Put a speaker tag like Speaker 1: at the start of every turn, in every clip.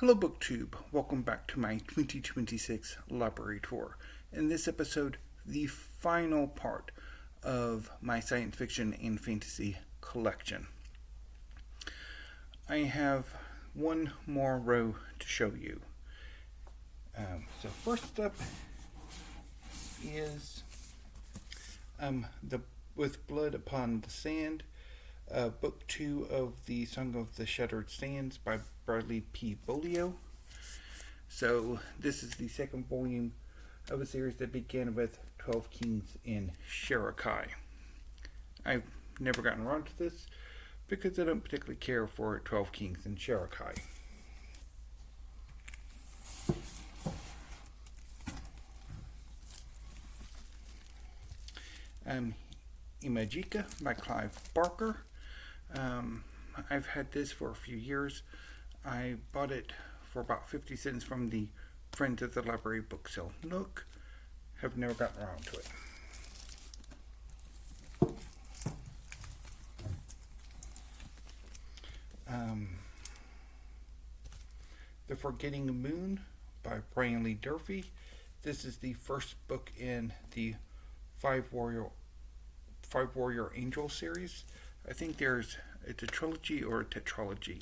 Speaker 1: Hello BookTube, welcome back to my 2026 library tour. In this episode, the final part of my science fiction and fantasy collection. I have one more row to show you. So first up is the With Blood Upon the Sand, Book 2 of the Song of the Shattered Sands by Bradley P. Bolio. So this is the second volume of a series that began with 12 Kings in Shirakai. I've never gotten around to this because I don't particularly care for 12 Kings in Shirakai. Imajika by Clive Barker. I've had this for a few years. I bought it for about 50 cents from the Friends of the Library book sale Nook. Have never gotten around to it. The Forgetting Moon by Brian Lee Durfee. This is the first book in the Five Warrior Angel series. I think it's a trilogy or a tetralogy.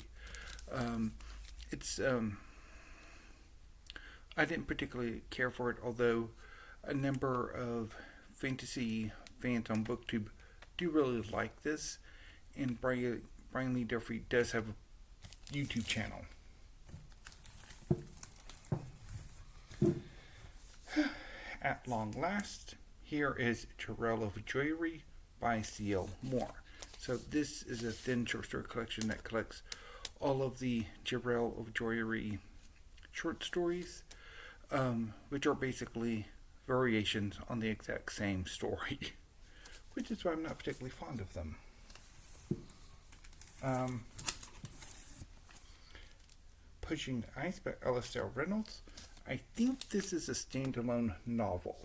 Speaker 1: I didn't particularly care for it, although a number of fantasy fans on BookTube do really like this, and Brian Lee Durfee does have a YouTube channel. At long last, here is Jirel of Joyery by C.L. Moore. So this is a thin short story collection that collects all of the Jirel of Joyery short stories, which are basically variations on the exact same story, which is why I'm not particularly fond of them. Pushing Ice by Alistair Reynolds. I think this is a standalone novel.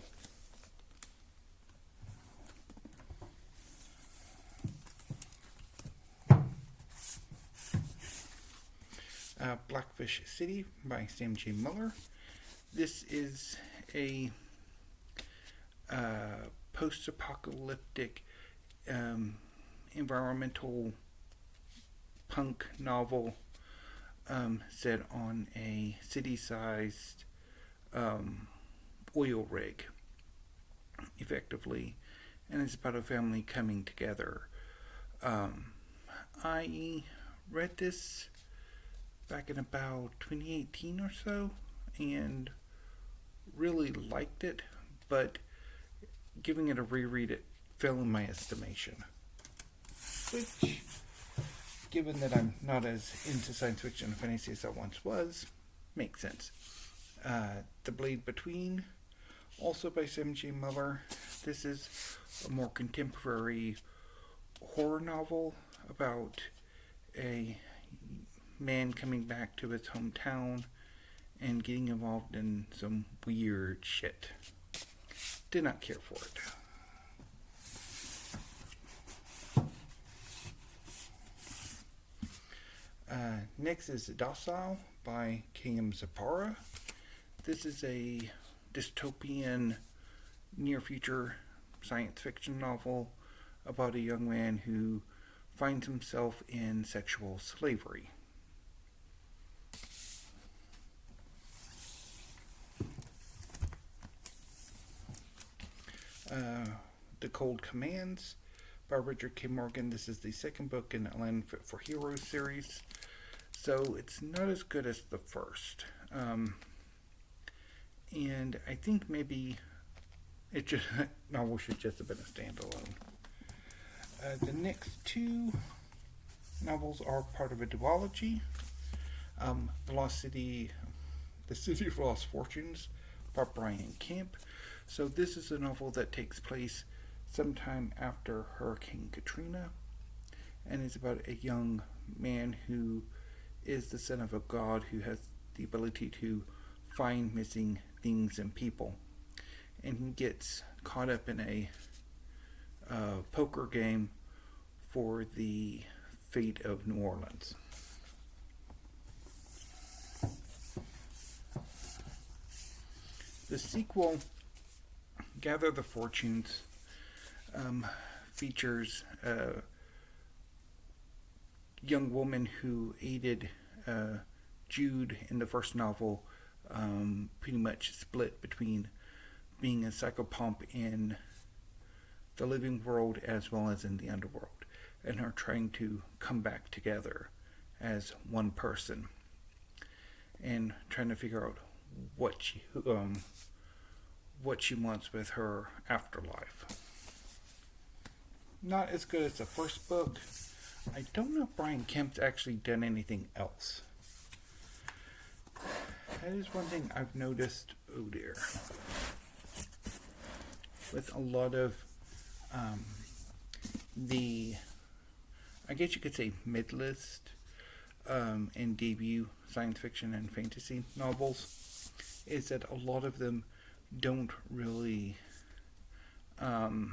Speaker 1: Blackfish City by Sam J. Miller. This is a post-apocalyptic environmental punk novel set on a city-sized oil rig, effectively, and it's about a family coming together. I read this back in about 2018 or so and really liked it, but giving it a reread, it fell in my estimation, which, given that I'm not as into science fiction and fantasy as I once was, makes sense. The Blade Between, also by Sam J. Miller. This is a more contemporary horror novel about a man coming back to his hometown and getting involved in some weird shit. Did not care for it. Next is Docile by K.M. Zapara. This is a dystopian near-future science fiction novel about a young man who finds himself in sexual slavery. The Cold Commands by Richard K. Morgan. This is the second book in the Land Fit for Heroes series, so it's not as good as the first. And I think maybe novel should just have been a standalone. The next two novels are part of a duology. The City of Lost Fortunes by Brian Camp. So this is a novel that takes place sometime after Hurricane Katrina, and is about a young man who is the son of a god who has the ability to find missing things and people, and he gets caught up in a poker game for the fate of New Orleans. The sequel, Gather the Fortunes, features a young woman who aided Jude in the first novel, pretty much split between being a psychopomp in the living world as well as in the underworld, and her trying to come back together as one person and trying to figure out what she wants with her afterlife. Not as good as the first book. I don't know if Brian Kemp's actually done anything else. That is one thing I've noticed, oh dear, with a lot of I guess you could say mid-list and debut science fiction and fantasy novels, is that a lot of them don't really it's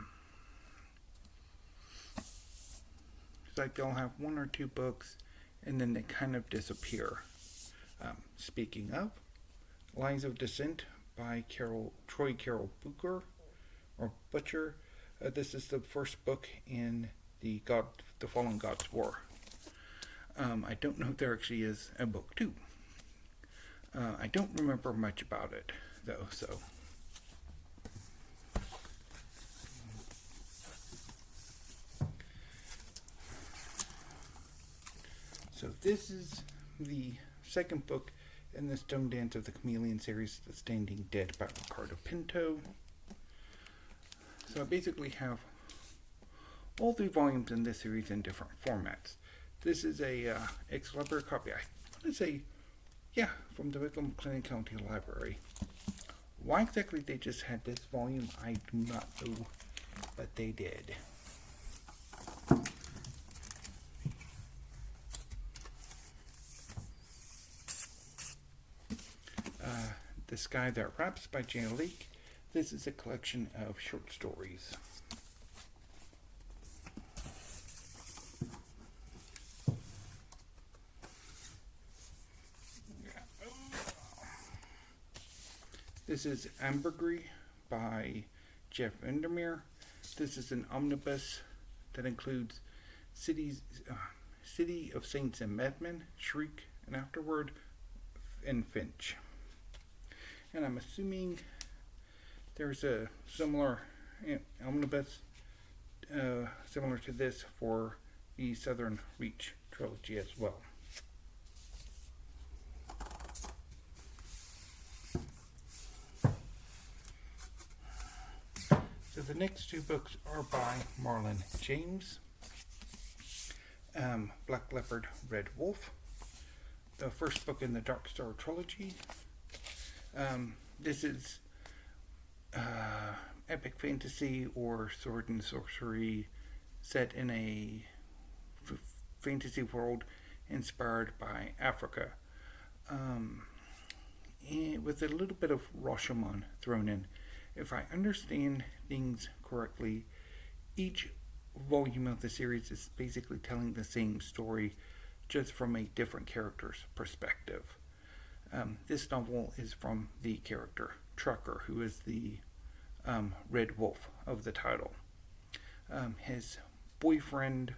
Speaker 1: like they'll have one or two books and then they kind of disappear. Speaking of, Lines of Descent by Troy Carol Butcher. This is the first book in the Fallen Gods War. I don't know if there actually is a book 2. I don't remember much about it, though, so. So this is the second book in the Stone Dance of the Chameleon series, The Standing Dead by Ricardo Pinto. So I basically have all 3 volumes in this series in different formats. This is a ex-library copy, I want to say, from the Wickham McLennan County Library. Why exactly they just had this volume, I do not know, but they did. The Sky That Raps by Jana Leake. This is a collection of short stories. This is Ambergris by Jeff Vandermeer. This is an omnibus that includes City of Saints and Madmen, Shriek, and Afterward, and Finch. And I'm assuming there's a similar omnibus similar to this for the Southern Reach trilogy as well. So the next 2 books are by Marlon James. Black Leopard, Red Wolf. The first book in the Dark Star trilogy. This is epic fantasy or sword and sorcery set in a fantasy world inspired by Africa, with a little bit of Rashomon thrown in. If I understand things correctly, each volume of the series is basically telling the same story, just from a different character's perspective. This novel is from the character Trucker, who is the Red Wolf of the title. His boyfriend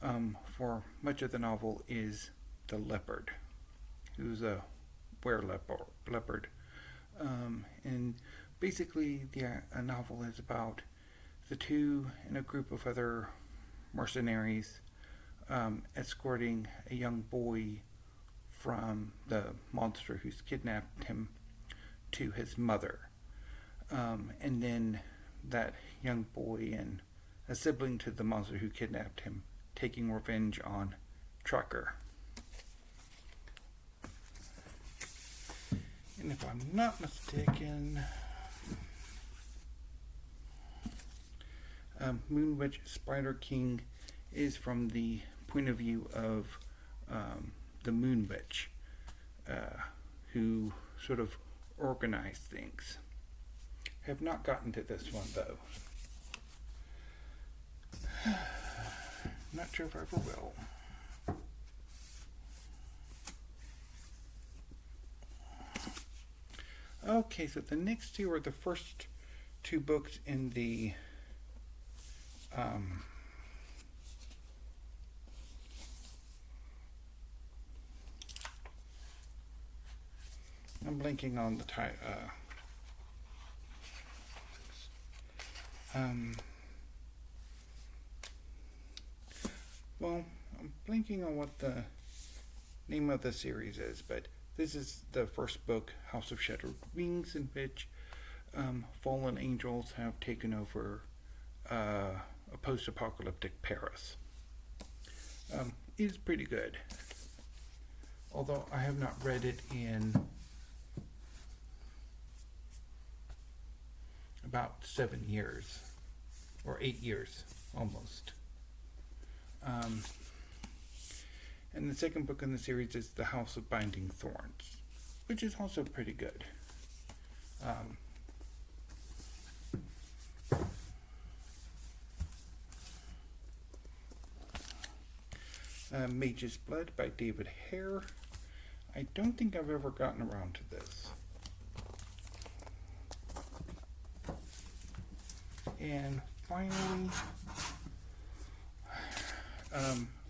Speaker 1: for much of the novel is the Leopard, who's a were-leopard. And basically the novel is about the two and a group of other mercenaries escorting a young boy from the monster who's kidnapped him to his mother. And then that young boy and a sibling to the monster who kidnapped him taking revenge on Trucker. And if I'm not mistaken, Moon Witch Spider King is from the point of view of the Moon Witch, who sort of organized things. Have not gotten to this one though. Not sure if I ever will. Okay, so the next two are the first two books in the um, I'm blanking on the title. Well, I'm blanking on what the name of the series is, but this is the first book, House of Shattered Wings, in which fallen angels have taken over a post-apocalyptic Paris. It is pretty good, although I have not read it in about 7 years, or 8 years, almost. And the second book in the series is The House of Binding Thorns, which is also pretty good. Mage's Blood by David Hare. I don't think I've ever gotten around to this. And finally,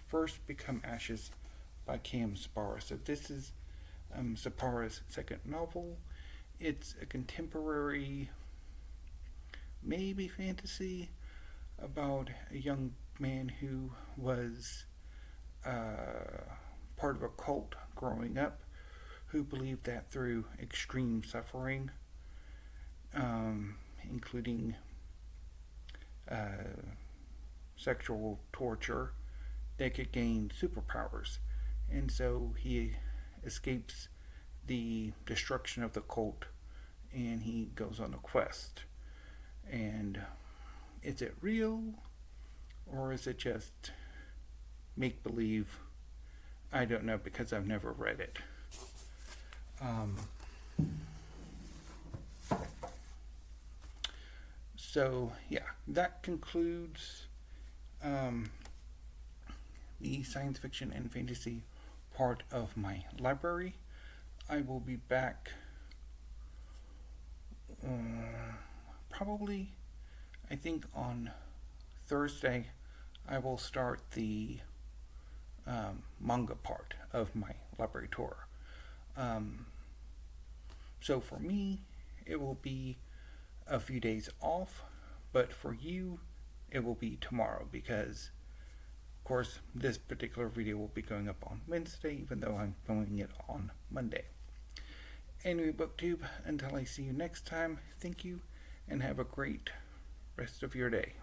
Speaker 1: First Become Ashes by Cam Sapara. So this is Sapara's second novel. It's a contemporary, maybe fantasy, about a young man who was part of a cult growing up, who believed that through extreme suffering, including sexual torture, they could gain superpowers. And so he escapes the destruction of the cult and he goes on a quest. And is it real, or is it just make believe? I don't know, because I've never read it. So yeah, that concludes the science fiction and fantasy part of my library. I will be back probably, I think on Thursday. I will start the manga part of my library tour. So for me, it will be a few days off, but for you, it will be tomorrow, because of course this particular video will be going up on Wednesday, even though I'm filming it on Monday. Anyway, BookTube, until I see you next time, thank you and have a great rest of your day.